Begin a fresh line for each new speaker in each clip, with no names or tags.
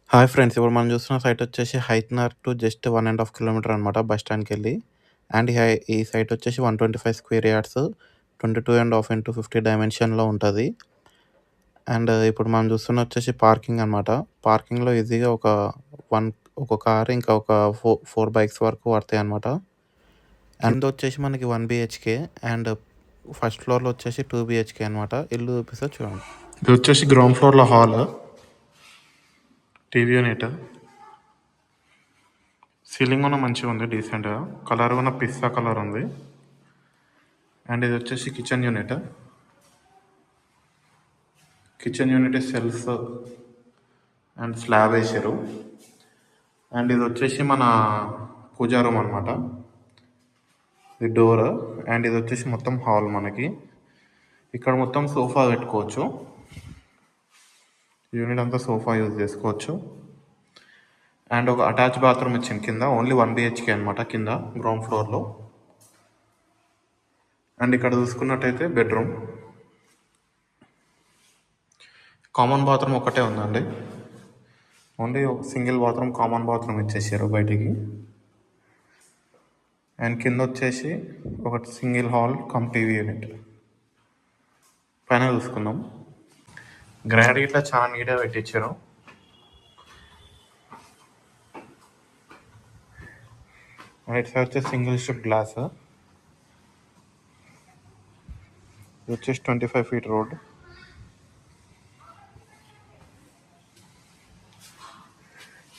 Hi friends. ఇప్పుడు మనం చూస్తున్న సైట్ వచ్చేసి హైతనర్ టు జస్ట్ 1½ కిలోమీటర్ అనమాట బస్ స్టాండ్‌కెళ్ళి. అండ్ ఈ సైట్ వచ్చేసి 125 స్క్వేర్ యార్డ్స్ 22½ ఇంటూ 50 డైమెన్షన్‌లో ఉంటది. అండ్ ఇప్పుడు మనం చూస్తున్న వచ్చేసి పార్కింగ్ అనమాట. పార్కింగ్‌లో ఈజీగా ఒక కార్ ఇంకా ఒక 4 బైక్స్ వరకు పడతాయన్నమాట. అండ్ వచ్చేసి మనకి 1 బీహెచ్‌కే అండ్ ఫస్ట్ ఫ్లోర్‌లో వచ్చేసి 2 బీహెచ్‌కే అనమాట. ఇల్లు చూపిస్తా చూడండి.
ఇది వచ్చేసి గ్రౌండ్ ఫ్లోర్లో హాల్, టీవీ యూనిట్, సీలింగ్ కూడా మంచిగా ఉంది, డీసెంట్గా కలర్ కూడా పిస్తా కలర్ ఉంది. అండ్ ఇది వచ్చేసి kitchen unit self and slab వేసారు. అండ్ ఇది వచ్చేసి మన పూజా రూమ్ అనమాట. ఇది డోర్. అండ్ ఇది వచ్చేసి మొత్తం హాల్. మనకి ఇక్కడ మొత్తం సోఫా పెట్టుకోవచ్చు. యూనిట్ అంతా సోఫా యూజ్ చేసుకోవచ్చు. అండ్ ఒక అటాచ్ బాత్రూమ్ ఇచ్చింది కింద. ఓన్లీ 1 బీహెచ్కే అనమాట కింద గ్రౌండ్ ఫ్లోర్లో. అండ్ ఇక్కడ చూసుకున్నట్టయితే బెడ్రూమ్, కామన్ బాత్రూమ్ ఒకటే ఉందండి. Only single bathroom, common bathroom ఇచ్చేసారు బయటికి. అండ్ కింద వచ్చేసి ఒక single hall come TV unit. పైన చూసుకుందాం. గ్రానైట్ ఇట్లా చాలా నీట్గా పెట్టించారు. అండ్ ఇట్స్ వచ్చేసి సింగిల్ స్ట్రిప్ గ్లాస్. ఇది వచ్చేసి 25 feet రోడ్.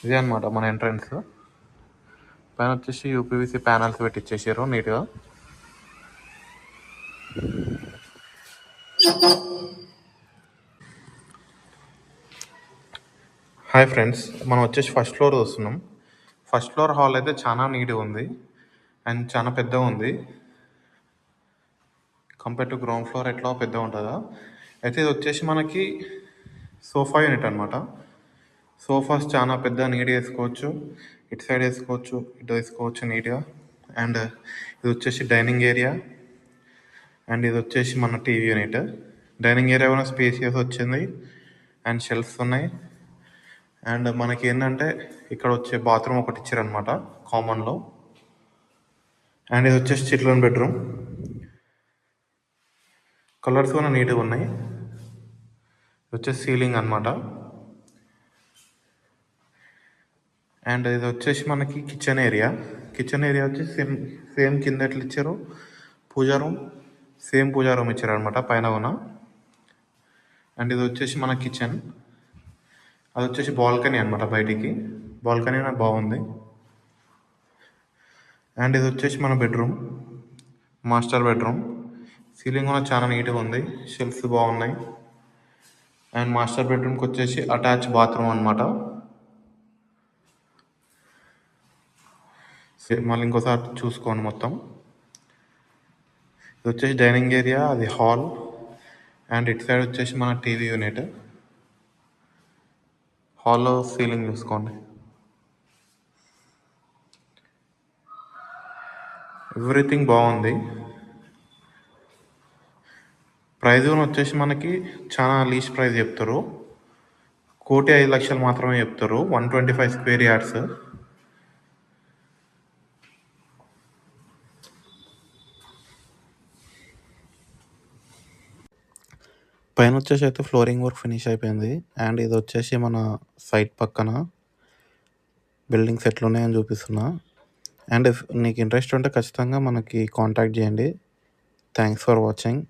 ఇదే అనమాట మన ఎంట్రన్స్. పైన వచ్చేసి యూపీవీసీ ప్యానల్స్ పెట్టించేసారు నీట్గా. హాయ్ ఫ్రెండ్స్, మనం వచ్చేసి ఫస్ట్ ఫ్లోర్ చూస్తున్నాం. ఫస్ట్ ఫ్లోర్ హాల్ అయితే చాలా నీట్గా ఉంది అండ్ చాలా పెద్దగా ఉంది. కంపేర్ టు గ్రౌండ్ ఫ్లోర్ ఎట్లా పెద్దగా ఉంటుందా. అయితే ఇది వచ్చేసి మనకి సోఫా యూనిట్ అనమాట. సోఫాస్ చాలా పెద్ద నీట్గా వేసుకోవచ్చు. ఇటు సైడ్ వేసుకోవచ్చు, ఇటు వేసుకోవచ్చు నీట్గా. అండ్ ఇది వచ్చేసి డైనింగ్ ఏరియా. అండ్ ఇది వచ్చేసి మన టీవీ యూనిట్. డైనింగ్ ఏరియా కూడా స్పేసియస్ వచ్చింది అండ్ షెల్ఫ్స్ ఉన్నాయి. అండ్ మనకి ఏంటంటే ఇక్కడ వచ్చే బాత్రూమ్ ఒకటి ఇచ్చారనమాట కామన్లో. అండ్ ఇది వచ్చేసి చిల్డ్రన్ బెడ్రూమ్. కలర్స్ కూడా నీట్గా ఉన్నాయి. ఇది వచ్చేసి సీలింగ్ అనమాట. అండ్ ఇది వచ్చేసి మనకి కిచెన్ ఏరియా. వచ్చేసి సేమ్ కింద ఎట్లా ఇచ్చారు పూజా రూమ్, సేమ్ పూజా రూమ్ ఇచ్చారు అనమాట పైన కూడా. అండ్ ఇది వచ్చేసి మన కిచెన్. అది వచ్చేసి బాల్కనీ అనమాట. బయటికి బాల్కనీ నాకు బాగుంది. అండ్ ఇది వచ్చేసి మన బెడ్రూమ్, మాస్టర్ బెడ్రూమ్. సీలింగ్ కూడా చాలా నీట్గా ఉంది, షెల్ఫ్స్ బాగున్నాయి. అండ్ మాస్టర్ బెడ్రూమ్కి వచ్చేసి అటాచ్ బాత్రూమ్ అనమాట. మళ్ళీ ఇంకోసారి చూసుకోండి మొత్తం. ఇది వచ్చేసి డైనింగ్ ఏరియా, అది హాల్. అండ్ ఇటు సైడ్ వచ్చేసి మన టీవీ యూనిట్. హాల్లో సీలింగ్ చూసుకోండి. ఎవ్రీథింగ్ బాగుంది. ప్రైజ్ వచ్చేసి మనకి చాలా లీస్ట్ ప్రైస్ చెప్తారు. 1,05,00,000 మాత్రమే చెప్తారు. 125 స్క్వేర్ యార్డ్స్.
పైన వచ్చేసి అయితే ఫ్లోరింగ్ వర్క్ ఫినిష్ అయిపోయింది. అండ్ ఇది వచ్చేసి మన సైట్ పక్కన బిల్డింగ్స్ ఎట్లున్నాయని చూపిస్తున్నా. అండ్ నీకు ఇంట్రెస్ట్ ఉంటే ఖచ్చితంగా మనకి కాంటాక్ట్ చేయండి. Thanks for watching.